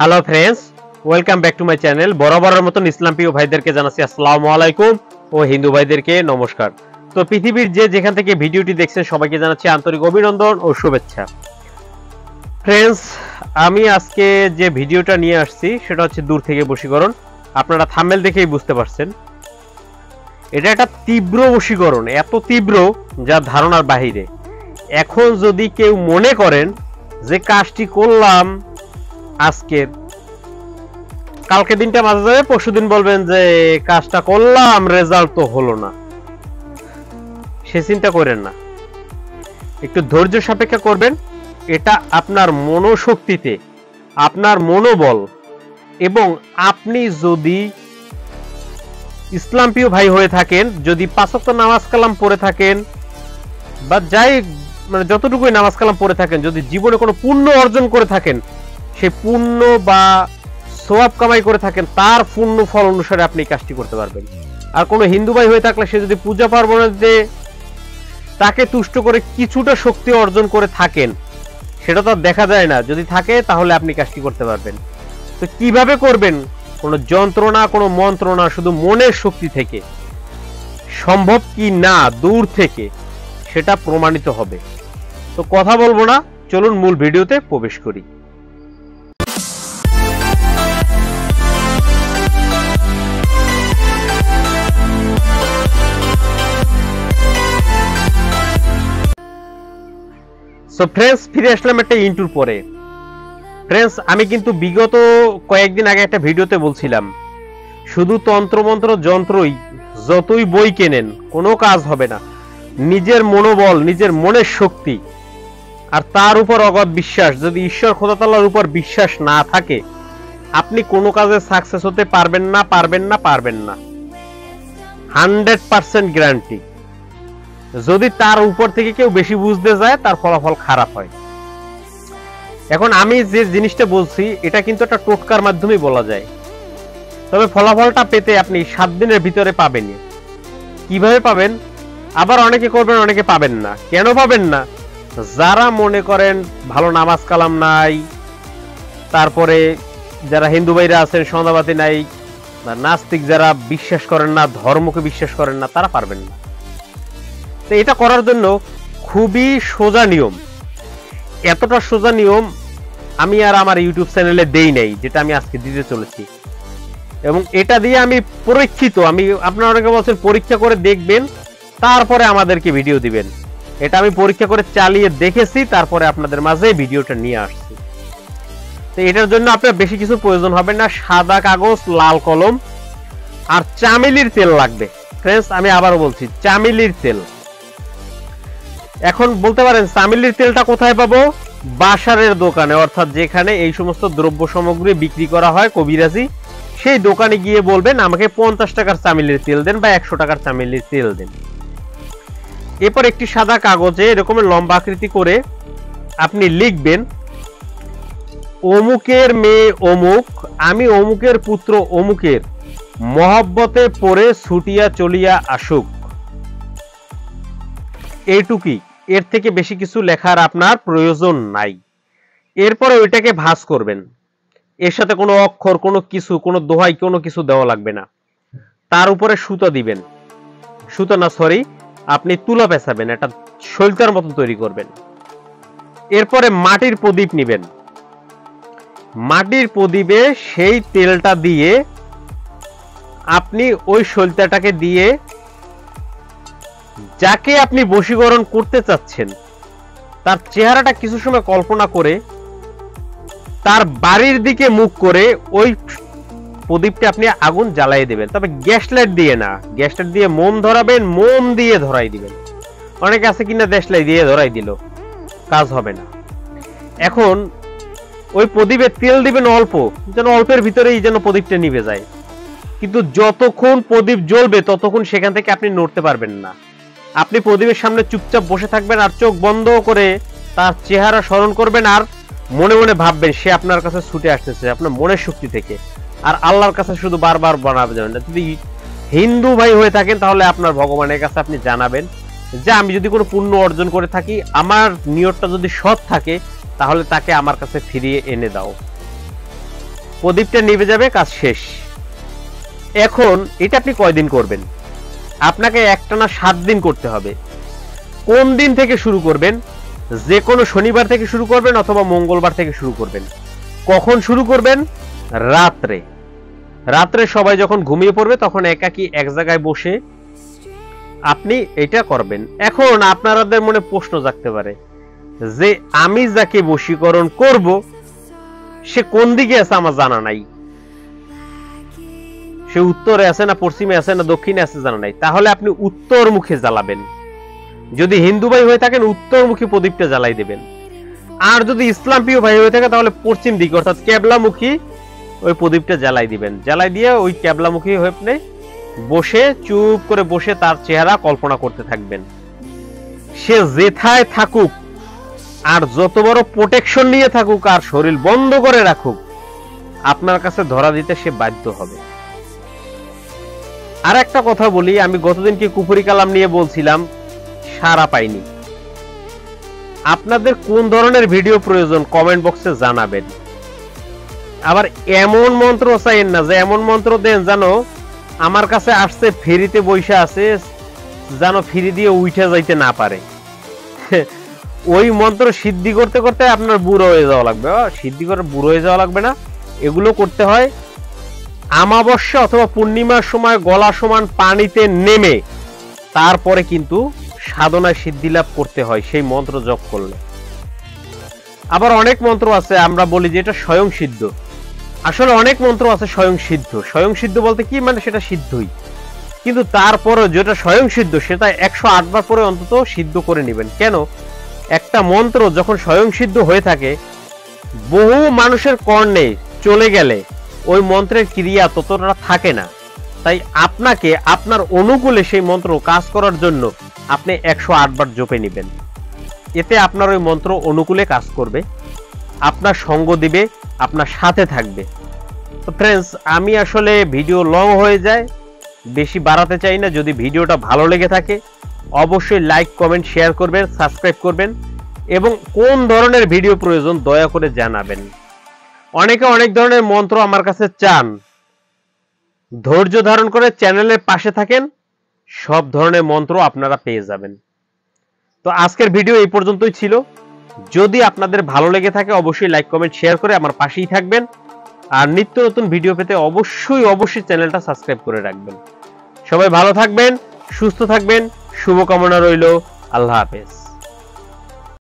Hello friends, welcome back to my channel. বরাবরের মতন ইসলাম প্রিয় ভাইদেরকে জানাচ্ছি আসসালামু আলাইকুম ও হিন্দু ভাইদেরকে নমস্কার। তো পৃথিবীর যেখান থেকে ভিডিওটি দেখছেন সবাইকে জানাচ্ছি আন্তরিক অভিনন্দন ও শুভেচ্ছা। ফ্রেন্ডস, আমি আজকে যে ভিডিওটা নিয়ে আসছি সেটা হচ্ছে দূর থেকে বশীকরণ। আপনারা থাম্বনেল দেখেই বুঝতে পারছেন এটা একটা তীব্র বশীকরণ, এত তীব্র যা ধারণার বাহিরে। এখন যদি কেউ মনে করেন যে কাজটি করলাম আজকের, কালকে দিনটা মাঝে যাবে, পরশু দিন বলবেন যে কাজটা করলাম রেজাল্ট তো হলো না, সে চিন্তা করেন না। একটু ধৈর্য সাপেক্ষে করবেন। এটা আপনার মনোশক্তিতে, আপনার মনোবল, এবং আপনি যদি ইসলাম প্রিয় ভাই হয়ে থাকেন, যদি ৫ ওয়াক্ত নামাজ কালাম পড়ে থাকেন, বা যাই মানে যতটুকুই নামাজ কালাম পড়ে থাকেন, যদি জীবনে কোনো পুণ্য অর্জন করে থাকেন, সেই পুণ্য বা সওয়াব কামাই করে থাকেন, তার পুণ্য ফল অনুসারে আপনি কাজটি করতে পারবেন। আর কোনো হিন্দু ভাই হয়ে থাকলে সে যদি পূজা পার্বণে তাকে তুষ্ট করে কিছুটা শক্তি অর্জন করে থাকেন, সেটা তো দেখা যায় না, যদি থাকে তাহলে আপনি কাজটি করতে পারবেন। তো কিভাবে করবেন? কোনো যন্ত্রণা, কোনো মন্ত্রণা, শুধু মনের শক্তি থেকে সম্ভব কি না দূর থেকে সেটা প্রমাণিত হবে। তো কথা বলবো না, চলুন মূল ভিডিওতে প্রবেশ করি। সো ফ্রেন্ডস, ফিরে আসলাম একটা ইন্টুর পরে। ফ্রেন্ডস, আমি কিন্তু বিগত কয়েকদিন আগে একটা ভিডিওতে বলছিলাম শুধু তন্ত্রমন্ত্র যন্ত্রই, যতই বই কেনেন কোনো কাজ হবে না। নিজের মনোবল, নিজের মনের শক্তি আর তার উপর অগাধ বিশ্বাস, যদি ঈশ্বর খোদা তাআলার উপর বিশ্বাস না থাকে, আপনি কোনো কাজে সাকসেস হতে পারবেন না, পারবেন না, পারবেন না। 100% গ্যারান্টি। যদি তার উপর থেকে কেউ বেশি বুঝতে যায়, তার ফলাফল খারাপ হয়। এখন আমি যে জিনিসটা বলছি এটা কিন্তু একটা টোটকার মাধ্যমে বলা যায়, তবে ফলাফলটা পেতে আপনি 7 দিনের ভিতরে পাবেন। কিভাবে পাবেন? আবার অনেকে করবেন, অনেকে পাবেন না। কেন পাবেন না? যারা মনে করেন ভালো নামাজ কালাম নাই, তারপরে যারা হিন্দু ভাইরা আছেন সন্ধ্যাবাতি নাই, নাস্তিক যারা বিশ্বাস করেন না, ধর্মকে বিশ্বাস করেন না, তারা পারবেন না। তো এটা করার জন্য খুবই সোজা নিয়ম। এতটা সোজা নিয়ম আমি আর আমার ইউটিউব চ্যানেলে দেই নাই, যেটা আমি আজকে দিতে চলেছি। এবং এটা দিয়ে আমি পরীক্ষিত, আপনারা অনেকে বলছেন পরীক্ষা করে দেখবেন তারপরে আমাদেরকে ভিডিও দিবেন। এটা আমি পরীক্ষা করে চালিয়ে দেখেছি, তারপরে আপনাদের মাঝে ভিডিওটা নিয়ে আসছি। তো এটার জন্য আপনার বেশি কিছু প্রয়োজন হবে না। সাদা কাগজ, লাল কলম আর চামেলির তেল লাগবে। ফ্রেন্ডস, আমি আবারও বলছি, চামেলির তেল। এখন বলতে পারেন চামেলির তেলটা কোথায় পাবো? বাসারের দোকানে, অর্থাৎ যেখানে এই সমস্ত দ্রব্য সামগ্রী বিক্রি করা হয় কবিরাজি, সেই দোকানে গিয়ে বলবেন আমাকে 50 টাকার চামেলির তেল দেন বা 100 টাকার চামেলির তেল দেন। এরপর একটি সাদা কাগজে এরকম লম্বা আকৃতি করে আপনি লিখবেন, অমুকের মেয়ে অমুক, আমি অমুকের পুত্র অমুকের, মহব্বতে পড়ে ছুটিয়া চলিয়া আসুক। এইটুকুই, এর থেকে বেশি কিছু লেখার আপনার প্রয়োজন নাই। এরপরে ওইটাকে ভাঁজ করবেন। এর সাথে কোনো অক্ষর, কোনো কিছু, কোনো দোহাই, কোনো কিছু দেওয়া লাগবে না। তার উপরে সুতা দিবেন, সুতা না সরি, আপনি তুলা পেঁচাবেন, একটা শৈলতার মতো তৈরি করবেন। এরপরে মাটির প্রদীপ নিবেন। মাটির প্রদীপে সেই তেলটা দিয়ে আপনি ওই শৈলতাটাকে দিয়ে যাকে আপনি বশীকরণ করতে চাচ্ছেন তার চেহারাটা কিছু সময় কল্পনা করে তার বাড়ির দিকে মুখ করে ওই প্রদীপটা আপনি আগুন জ্বালিয়ে দেবেন। তবে গ্যাস লাইট দিয়ে না, গ্যাস লাইট দিয়ে মোম ধরাবেন, মোম দিয়ে ধরাই দিবেন। অনেকে আছে কিনা গ্যাস লাইট দিয়ে ধরাই দিল, কাজ হবে না। এখন ওই প্রদীপে তেল দিবেন অল্প, যেন অল্পের ভিতরেই যেন প্রদীপটা নিভে যায়। কিন্তু যতক্ষণ প্রদীপ জ্বলবে ততক্ষণ সেখান থেকে আপনি নড়তে পারবেন না। আপনি প্রদীপের সামনে চুপচাপ বসে থাকবেন আর চোখ বন্ধ করে তার চেহারা স্মরণ করবেন, আর মনে মনে ভাববেন সে আপনার কাছে ছুটে আসতেছে আপনার মনের শক্তি থেকে। আর আল্লাহর কাছে শুধু বারবার বানাবে যাবেন না। যদি হিন্দু ভাই হয়ে থাকেন তাহলে আপনার ভগবানের কাছে আপনি জানাবেন যে আমি যদি কোনো পুণ্য অর্জন করে থাকি, আমার নিয়তটা যদি সৎ থাকে, তাহলে তাকে আমার কাছে ফিরিয়ে এনে দাও। প্রদীপটা নিভে যাবে, কাজ শেষ। এখন এটা আপনি কয়দিন করবেন? আপনাকে একটানা 7 দিন করতে হবে। কোন দিন থেকে শুরু করবেন? যে কোনো শনিবার থেকে শুরু করবেন অথবা মঙ্গলবার থেকে শুরু করবেন। কখন শুরু করবেন? রাত্রে। রাত্রে সবাই যখন ঘুমিয়ে পড়বে তখন একাকী এক জায়গায় বসে আপনি এটা করবেন। এখন আপনাদের মনে প্রশ্ন জাগতে পারে যে আমি যাকে বশীকরণ করব সে কোন দিকে আছে আমার জানা নাই, সে উত্তরে আছে না পশ্চিমে আছে না দক্ষিণে আছে জানা নাই। তাহলে আপনি উত্তর মুখে জ্বালাবেন। যদি হিন্দু ভাই হয়ে থাকেন উত্তরমুখী প্রদীপটা জ্বালাই দেবেন, আর যদি ইসলাম প্রিয় ভাই হয়ে থাকে তাহলে পশ্চিম দিকে অর্থাৎ কেবলামুখী ওই প্রদীপটা জ্বালাই দিবেন। জ্বালাই দিয়ে ওই কেবলামুখী হয়ে আপনি বসে চুপ করে বসে তার চেহারা কল্পনা করতে থাকবেন। সে যেথায় থাকুক আর যত বড় প্রোটেকশন নিয়ে থাকুক আর শরীর বন্ধ করে রাখুক, আপনার কাছে ধরা দিতে সে বাধ্য হবে। আর একটা কথা বলি, আমি গতদিনকে কুফরি কালাম নিয়ে বলছিলাম, সাড়া পাইনি। আপনাদের কোন ধরনের ভিডিও প্রয়োজন কমেন্ট বক্সে জানাবেন। আবার এমন মন্ত্র চাইেন না যে এমন মন্ত্র দেন জানো আমার কাছে আসছে ফ্রিতে বৈশা আছে, জানো ফ্রি দিয়ে উঠে যাইতে না পারে। ওই মন্ত্র সিদ্ধি করতে করতে আপনার বুড়ো হয়ে যাওয়া লাগবে। সিদ্ধি করে বুড়ো হয়ে যাওয়া লাগবে না, এগুলো করতে হয় আমাবস্যা অথবা পূর্ণিমার সময় গলা সমান পানিতে নেমে তারপরে কিন্তু সাধনায় সিদ্ধি লাভ করতে হয় সেই মন্ত্র জপ করলে। আবার অনেক মন্ত্র আছে আমরা বলি যে এটা স্বয়ং সিদ্ধ। আসলে অনেক মন্ত্র আছে স্বয়ং সিদ্ধ। স্বয়ং সিদ্ধ বলতে কি মানে সেটা সিদ্ধই, কিন্তু তারপরে যেটা স্বয়ং সিদ্ধ সেটা 108 বার পরে অন্তত সিদ্ধ করে নেবেন। কেন? একটা মন্ত্র যখন স্বয়ং সিদ্ধ হয়ে থাকে বহু মানুষের কর্ণে চলে গেলে ওই মন্ত্রের ক্রিয়া ততটা থাকে না। তাই আপনাকে আপনার অনুকূলে সেই মন্ত্র কাজ করার জন্য আপনি 108 বার জপে নেবেন। এতে আপনার ওই মন্ত্র অনুকূলে কাজ করবে, আপনার সঙ্গ দিবে, আপনার সাথে থাকবে। তো ফ্রেন্ডস, আমি আসলে ভিডিও লং হয়ে যায়, বেশি বাড়াতে চাই না। যদি ভিডিওটা ভালো লেগে থাকে অবশ্যই লাইক কমেন্ট শেয়ার করবেন, সাবস্ক্রাইব করবেন এবং কোন ধরনের ভিডিও প্রয়োজন দয়া করে জানাবেন। অনেকে অনেক ধরনের মন্ত্র আমার কাছে চান, ধৈর্য ধারণ করে চ্যানেলের পাশে থাকেন, সব ধরনের মন্ত্র আপনারা পেয়ে যাবেন। তো আজকের ভিডিও এই পর্যন্তই ছিল। যদি আপনাদের ভালো লেগে থাকে অবশ্যই লাইক কমেন্ট শেয়ার করে আমার পাশেই থাকবেন, আর নিত্য নতুন ভিডিও পেতে অবশ্যই চ্যানেলটা সাবস্ক্রাইব করে রাখবেন। সবাই ভালো থাকবেন, সুস্থ থাকবেন, শুভকামনা রইল। আল্লাহ হাফেজ।